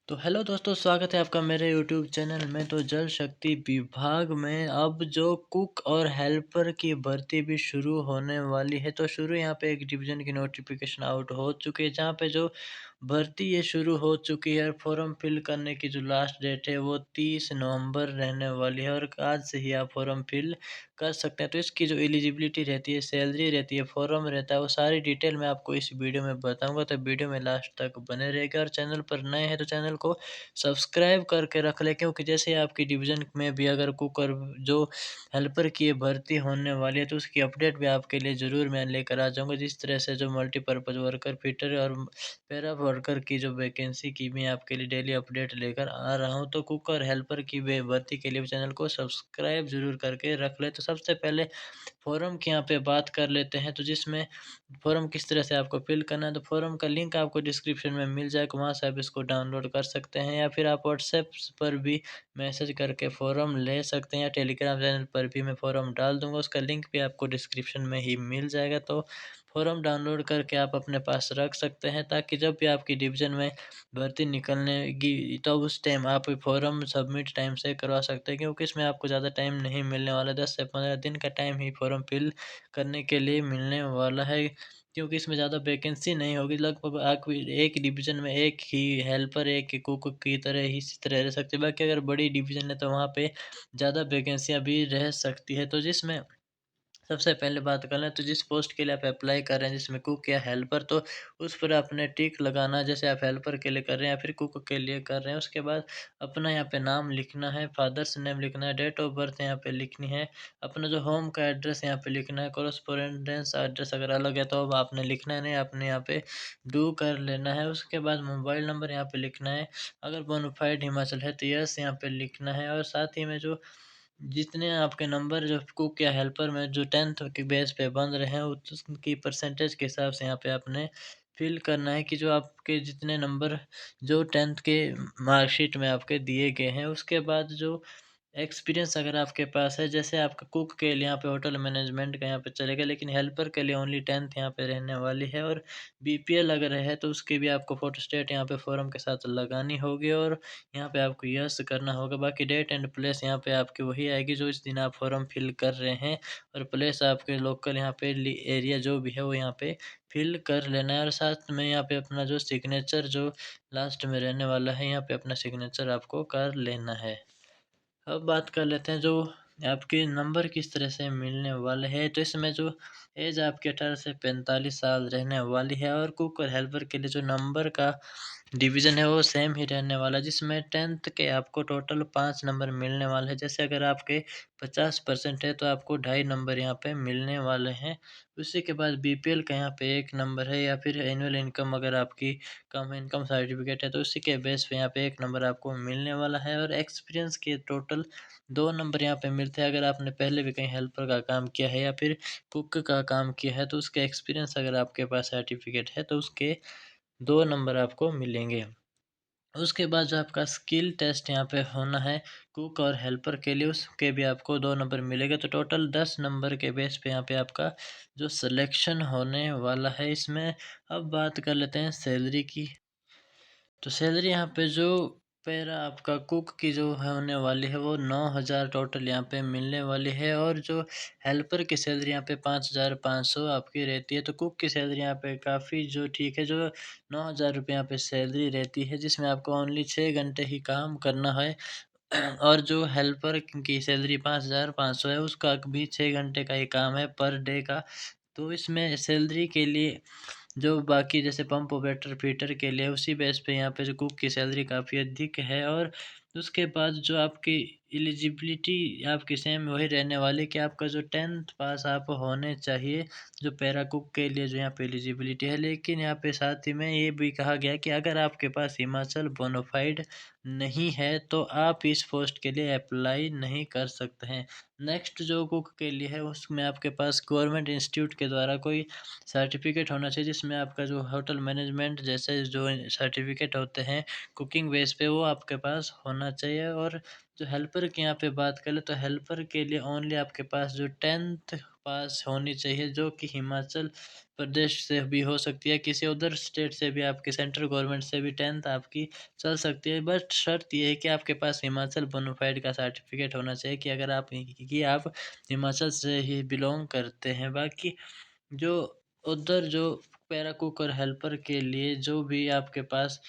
तो हेलो दोस्तों, स्वागत है आपका मेरे यूट्यूब चैनल में। तो जल शक्ति विभाग में अब जो कुक और हेल्पर की भर्ती भी शुरू होने वाली है। तो शुरू यहाँ पे एक डिवीज़न की नोटिफिकेशन आउट हो चुकी है, जहाँ पे जो भर्ती ये शुरू हो चुकी है। फॉर्म फिल करने की जो लास्ट डेट है वो 30 नवंबर रहने वाली है और आज से ही आप फॉर्म फिल कर सकते हैं। तो इसकी जो एलिजिबिलिटी रहती है, सैलरी रहती है, फॉर्म रहता है, वो सारी डिटेल मैं आपको इस वीडियो में बताऊँगा। तो वीडियो में लास्ट तक बने रहिएगा और चैनल पर नए हैं तो चैनल को सब्सक्राइब करके रख लें, क्योंकि जैसे आपकी डिवीज़न में भी अगर कुकर जो हेल्पर की भर्ती होने वाली है तो उसकी अपडेट भी आपके लिए ज़रूर मैं लेकर आ जाऊँगा। जिस तरह से जो मल्टीपर्पज़ वर्कर, फिटर और पैरा वर्कर की जो वैकेंसी की मैं आपके लिए डेली अपडेट लेकर आ रहा हूँ। तो कुक और हेल्पर की वे भर्ती के लिए भी चैनल को सब्सक्राइब ज़रूर करके रख लें। तो सबसे पहले फ़ॉर्म की यहाँ पे बात कर लेते हैं, तो जिसमें फ़ॉर्म किस तरह से आपको फ़िल करना है। तो फ़ॉर्म का लिंक आपको डिस्क्रिप्शन में मिल जाएगा, वहाँ से आप इसको डाउनलोड कर सकते हैं या फिर आप व्हाट्सएप पर भी मैसेज करके फ़ॉर्म ले सकते हैं या टेलीग्राम चैनल पर भी मैं फ़ॉर्म डाल दूँगा, उसका लिंक भी आपको डिस्क्रिप्शन में ही मिल जाएगा। तो फ़ॉर्म डाउनलोड करके आप अपने पास रख सकते हैं, ताकि जब भी आपकी डिवीज़न में भर्ती निकलनेगी तो उस टाइम आप फ़ॉर्म सबमिट टाइम से करवा सकते हैं, क्योंकि इसमें आपको ज़्यादा टाइम नहीं मिलने वाला। 10 से 15 दिन का टाइम ही फ़ॉर्म फिल करने के लिए मिलने वाला है, क्योंकि इसमें ज़्यादा वैकेंसी नहीं होगी। लगभग आप एक डिवीज़न में एक ही हेल्पर, एक ही कुक की तरह ही इसी तरह रह सकते हैं। बाकी अगर बड़ी डिवीज़न है तो वहाँ पे ज़्यादा वैकेंसियाँ भी रह सकती है। तो जिसमें सबसे पहले बात कर लें, तो जिस पोस्ट के लिए आप अप्लाई कर रहे हैं, जिसमें कुक या हेल्पर, तो उस पर आपने टिक लगाना है। जैसे आप हेल्पर के लिए कर रहे हैं या फिर कुक के लिए कर रहे हैं, उसके बाद अपना यहाँ पे नाम लिखना है, फादर्स नेम लिखना है, डेट ऑफ बर्थ यहाँ पे लिखनी है, अपना जो होम का एड्रेस यहाँ पे लिखना है, कॉरेस्पोंडेंस एड्रेस अगर अलग है तो अब आपने लिखना है, नहीं आपने यहाँ पे डू कर लेना है। उसके बाद मोबाइल नंबर यहाँ पे लिखना है, अगर बोनाफाइड हिमाचल है तो यस यहाँ पे लिखना है। और साथ ही में जो जितने आपके नंबर जो कुक या हेल्पर में जो 10th के बेस पे बन रहे हैं, उसकी परसेंटेज के हिसाब से यहाँ पे आपने फिल करना है कि जो आपके जितने नंबर जो 10th के मार्कशीट में आपके दिए गए हैं। उसके बाद जो एक्सपीरियंस अगर आपके पास है, जैसे आपका कुक के लिए यहाँ पे होटल मैनेजमेंट का यहाँ पे चलेगा, लेकिन हेल्पर के लिए ओनली 10th यहाँ पे रहने वाली है। और बीपीएल अगर है तो उसकी भी आपको फोटोस्टेट यहाँ पे फॉर्म के साथ लगानी होगी और यहाँ पे आपको यस करना होगा। बाकी डेट एंड प्लेस यहाँ पे आपकी वही आएगी जो इस दिन आप फॉर्म फिल कर रहे हैं, और प्लेस आपके लोकल यहाँ पे एरिया जो भी है वो यहाँ पे फिल कर लेना है। और साथ में यहाँ पे अपना जो सिग्नेचर जो लास्ट में रहने वाला है, यहाँ पे अपना सिग्नेचर आपको कर लेना है। अब बात कर लेते हैं जो आपके नंबर किस तरह से मिलने वाले हैं। तो इसमें जो एज आपकी 18 से 45 साल रहने वाली है, और कुक और हेल्पर के लिए जो नंबर का डिवीज़न है वो सेम ही रहने वाला है, जिसमें 10th के आपको टोटल 5 नंबर मिलने वाले हैं। जैसे अगर आपके 50% है तो आपको ढाई नंबर यहाँ पे मिलने वाले हैं। उसी के बाद बीपीएल का यहाँ पे 1 नंबर है, या फिर एनुअल इनकम अगर आपकी कम इनकम सर्टिफिकेट है तो उसी के बेस पे यहाँ पे 1 नंबर आपको मिलने वाला है। और एक्सपीरियंस के टोटल 2 नंबर यहाँ पे मिलते हैं। अगर आपने पहले भी कहीं हेल्पर का काम किया है या फिर कुक का काम किया है तो उसका एक्सपीरियंस अगर आपके पास सर्टिफिकेट है तो उसके 2 नंबर आपको मिलेंगे। उसके बाद जो आपका स्किल टेस्ट यहाँ पे होना है कुक और हेल्पर के लिए, उसके भी आपको 2 नंबर मिलेंगे। तो टोटल 10 नंबर के बेस पे यहाँ पे आपका जो सिलेक्शन होने वाला है। इसमें अब बात कर लेते हैं सैलरी की। तो सैलरी यहाँ पे जो पैरा आपका कुक की जो है होने वाली है वो 9,000 टोटल यहाँ पे मिलने वाली है, और जो हेल्पर की सैलरी यहाँ पे 5,500 आपकी रहती है। तो कुक की सैलरी यहाँ पे काफ़ी जो ठीक है, जो 9,000 रुपये यहाँ पे सैलरी रहती है, जिसमें आपको ओनली 6 घंटे ही काम करना है। और जो हेल्पर की सैलरी 5,500 है, उसका भी 6 घंटे का ही काम है पर डे का। तो इसमें सैलरी के लिए जो बाकी जैसे पंप ऑपरेटर, फिटर के लिए उसी बेस पे यहाँ पे जो कुक की सैलरी काफ़ी अधिक है। और उसके बाद जो आपकी एलिजिबिलिटी आपकी सेम वही रहने वाली कि आपका जो 10th पास आप होने चाहिए, जो पैरा कुक के लिए जो यहाँ पे एलिजिबिलिटी है। लेकिन यहाँ पे साथ ही में ये भी कहा गया है कि अगर आपके पास हिमाचल बोनाफाइड नहीं है तो आप इस पोस्ट के लिए अप्लाई नहीं कर सकते हैं। नेक्स्ट जो कुक के लिए है उसमें आपके पास गवर्नमेंट इंस्टीट्यूट के द्वारा कोई सर्टिफिकेट होना चाहिए, जिसमें आपका जो होटल मैनेजमेंट जैसे जो सर्टिफिकेट होते हैं कुकिंग बेस पे वो आपके पास होना चाहिए। और जो हेल्पर की यहाँ पे बात करें तो हेल्पर के लिए ओनली आपके पास जो 10th पास होनी चाहिए, जो कि हिमाचल प्रदेश से भी हो सकती है, किसी अदर स्टेट से भी, आपकी सेंट्रल गवर्नमेंट से भी 10th आपकी चल सकती है। बट शर्त ये है कि आपके पास हिमाचल बोनाफाइड का सर्टिफिकेट होना चाहिए कि अगर आप हिमाचल से ही बिलोंग करते हैं। बाकी जो उधर जो पैरा कुक और हेल्पर के लिए जो भी आपके पास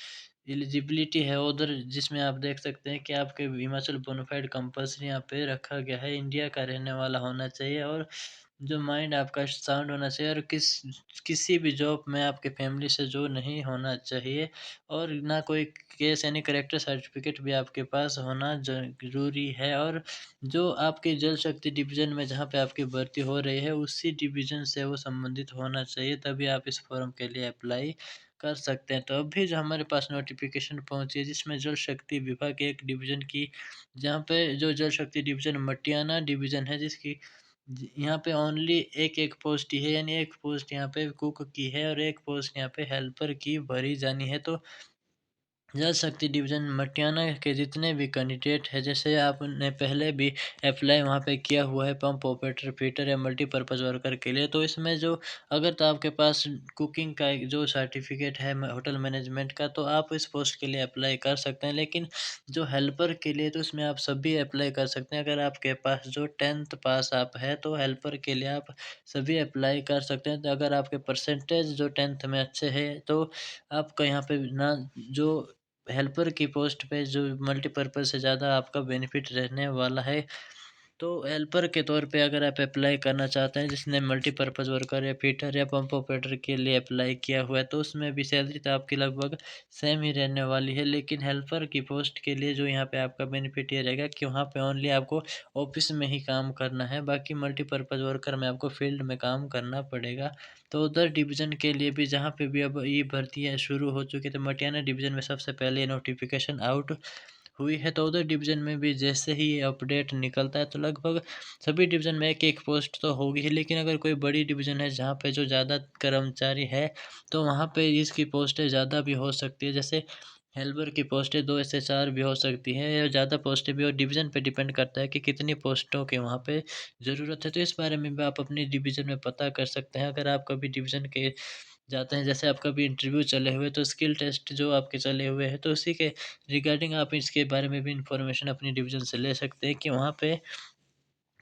एलिजिबिलिटी है उधर, जिसमें आप देख सकते हैं कि आपके हिमाचल बोनाफाइड कंपल्सरी यहाँ पे रखा गया है, इंडिया का रहने वाला होना चाहिए और जो माइंड आपका साउंड होना चाहिए और किसी भी जॉब में आपके फैमिली से जो नहीं होना चाहिए और ना कोई केस यानी करेक्टर सर्टिफिकेट भी आपके पास होना ज़रूरी है। और जो आपके जल शक्ति डिवीज़न में जहाँ पे आपकी भर्ती हो रही है, उसी डिवीज़न से वो संबंधित होना चाहिए, तभी आप इस फॉर्म के लिए अप्लाई कर सकते हैं। तो अभी जो हमारे पास नोटिफ़िकेशन पहुँची है, जिसमें जल शक्ति विभाग के एक डिवीज़न की, जहाँ पे जो जल शक्ति डिवीज़न मटियाना डिवीज़न है, जिसकी यहाँ पे ओनली एक पोस्ट ही है, यानी एक पोस्ट यहाँ पे कुक की है और एक पोस्ट यहाँ पे हेल्पर की भरी जानी है। तो जल शक्ति डिवीज़न मटियाना के जितने भी कैंडिडेट हैं, जैसे आपने पहले भी अप्लाई वहाँ पे किया हुआ है पंप ऑपरेटर, फिटर या मल्टीपर्पज़ वर्कर के लिए, तो इसमें जो अगर तो आपके पास कुकिंग का एक जो सर्टिफिकेट है होटल मैनेजमेंट का, तो आप इस पोस्ट के लिए अप्लाई कर सकते हैं। लेकिन जो हेल्पर के लिए, तो इसमें आप सभी अप्लाई कर सकते हैं। अगर आपके पास जो 10th पास आप है, तो हेल्पर के लिए आप सभी अप्लाई कर सकते हैं। तो अगर आपके परसेंटेज जो 10th में अच्छे हैं, तो आपका यहाँ पे ना जो हेल्पर की पोस्ट पे जो मल्टीपर्पज़ से ज़्यादा आपका बेनिफिट रहने वाला है। तो हेल्पर के तौर पे अगर आप अप्लाई करना चाहते हैं, जिसने मल्टीपर्पज़ वर्कर या फिटर या पंप ऑपरेटर के लिए अप्लाई किया हुआ है, तो उसमें भी सैलरी तो आपकी लगभग सेम ही रहने वाली है। लेकिन हेल्पर की पोस्ट के लिए जो यहाँ पे आपका बेनिफिट ये रहेगा कि वहाँ पे ओनली आपको ऑफ़िस में ही काम करना है, बाकी मल्टीपर्पज़ वर्कर में आपको फील्ड में काम करना पड़ेगा। तो उधर डिवीज़न के लिए भी, जहाँ पे भी अब ये भर्तियाँ शुरू हो चुकी है, तो मटियाना डिवीज़न में सबसे पहले ये नोटिफ़िकेशन आउट हुई है। तो उधर डिवीज़न में भी जैसे ही ये अपडेट निकलता है, तो लगभग सभी डिवीज़न में एक-एक पोस्ट तो होगी ही। लेकिन अगर कोई बड़ी डिवीज़न है जहाँ पे जो ज़्यादा कर्मचारी है, तो वहाँ पे इसकी पोस्टें ज़्यादा भी हो सकती है। जैसे हेल्पर की पोस्टें 2 से 4 भी हो सकती हैं या ज़्यादा पोस्टें भी, और डिवीज़न पे डिपेंड करता है कि कितनी पोस्टों की वहाँ पे ज़रूरत है। तो इस बारे में भी आप अपनी डिवीज़न में पता कर सकते हैं। अगर आप कभी डिवीज़न के जाते हैं, जैसे आपका भी इंटरव्यू चले हुए, तो स्किल टेस्ट जो आपके चले हुए हैं, तो उसी के रिगार्डिंग आप इसके बारे में भी इन्फॉर्मेशन अपनी डिवीज़न से ले सकते हैं कि वहाँ पे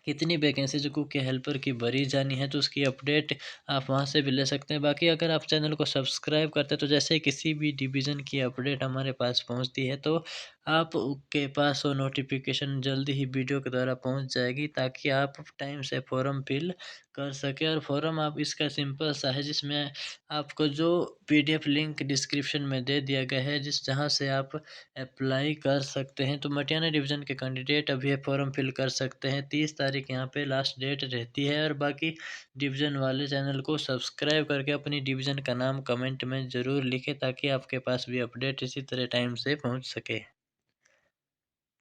कितनी वैकेंसी जो कुक या हेल्पर की भरी जानी है, तो उसकी अपडेट आप वहाँ से भी ले सकते हैं। बाकी अगर आप चैनल को सब्सक्राइब करते हैं, तो जैसे ही किसी भी डिवीज़न की अपडेट हमारे पास पहुँचती है, तो आपके पास वो नोटिफ़िकेशन जल्दी ही वीडियो के द्वारा पहुँच जाएगी, ताकि आप टाइम से फॉर्म फिल कर सकें। और फॉर्म आप इसका सिंपल सा है, जिसमें आपको जो पीडीएफ लिंक डिस्क्रिप्शन में दे दिया गया है, जहाँ से आप अप्लाई कर सकते हैं। तो मटियाना डिवीज़न के कैंडिडेट अभी ये फॉर्म फिल कर सकते हैं। 30 तारीख यहाँ पे लास्ट डेट रहती है। और बाकी डिवीज़न वाले चैनल को सब्सक्राइब करके अपनी डिवीज़न का नाम कमेंट में ज़रूर लिखें, ताकि आपके पास भी अपडेट इसी तरह टाइम से पहुँच सके।